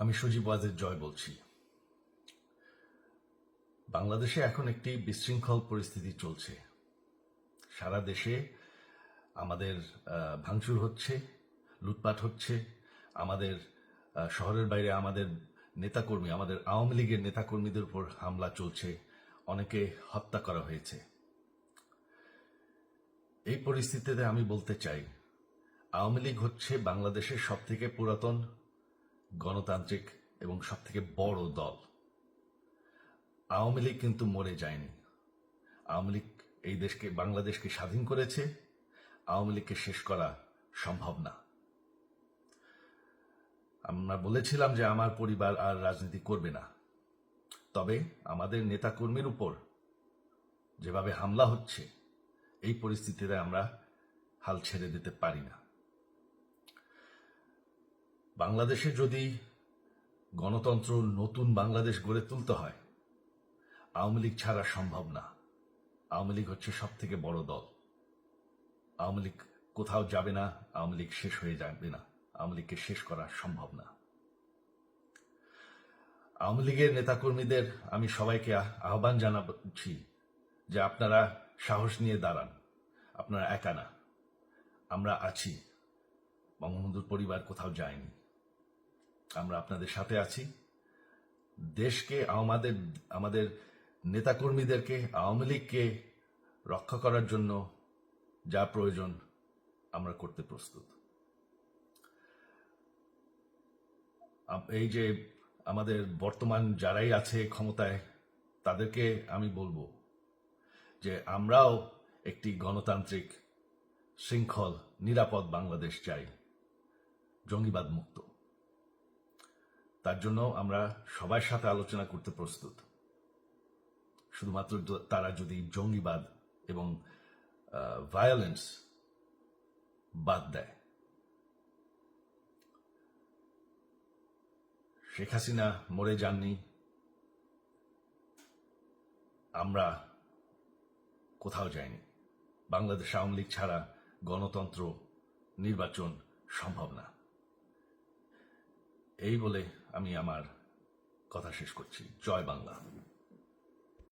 আমি সজীব ওয়াজেদ জয় বলছি। বাংলাদেশে এখন একটি বিশৃঙ্খল পরিস্থিতি চলছে। সারা দেশে আমাদের ভাঙচুর হচ্ছে, লুটপাট হচ্ছে। আমাদের শহরের বাইরে আমাদের নেতাকর্মী, আমাদের আওয়ামী লীগের নেতাকর্মীদের উপর হামলা চলছে, অনেকে হত্যা করা হয়েছে। এই পরিস্থিতিতে আমি বলতে চাই, আওয়ামী লীগ হচ্ছে বাংলাদেশের সবথেকে পুরাতন গণতান্ত্রিক এবং সবথেকে বড় দল। আওয়ামী লীগ কিন্তু মরে যায়নি। আওয়ামী লীগ এই দেশকে, বাংলাদেশকে স্বাধীন করেছে। আওয়ামী লীগকে শেষ করা সম্ভব না। আমরা বলেছিলাম যে আমার পরিবার আর রাজনীতি করবে না, তবে আমাদের নেতাকর্মীর উপর যেভাবে হামলা হচ্ছে, এই পরিস্থিতিতে আমরা হাল ছেড়ে দিতে পারি না। বাংলাদেশে যদি গণতন্ত্র, নতুন বাংলাদেশ গড়ে তুলতে হয়, আওয়ামী লীগ ছাড়া সম্ভব না। আওয়ামী লীগ হচ্ছে সব থেকে বড় দল। আওয়ামী লীগ কোথাও যাবে না, আওয়ামী লীগ শেষ হয়ে যাবে না। আওয়ামী লীগকে শেষ করা সম্ভব না। আওয়ামী লীগের নেতাকর্মীদের আমি সবাইকে আহ্বান জানাচ্ছি যে আপনারা সাহস নিয়ে দাঁড়ান। আপনারা একা না, আমরা আছি। বঙ্গবন্ধুর পরিবার কোথাও যায়নি, আমরা আপনাদের সাথে আছি। দেশকে, আমাদের নেতাকর্মীদেরকে, আওয়ামী লীগকে রক্ষা করার জন্য যা প্রয়োজন আমরা করতে প্রস্তুত। এই যে আমাদের বর্তমান যারাই আছে ক্ষমতায়, তাদেরকে আমি বলবো যে আমরাও একটি গণতান্ত্রিক, শৃঙ্খল, নিরাপদ বাংলাদেশ চাই, জঙ্গিবাদ মুক্ত। তার জন্য আমরা সবার সাথে আলোচনা করতে প্রস্তুত। শুধুমাত্র তারা যদি জঙ্গিবাদ এবং ভায়োলেন্স বাদ দেয়। শেখ হাসিনা মরে যাননি, আমরা কোথাও যাইনি। বাংলাদেশ আওয়ামী লীগ ছাড়া গণতন্ত্র, নির্বাচন সম্ভব না। এই বলে আমি আমার কথা শেষ করছি। জয় বাংলা।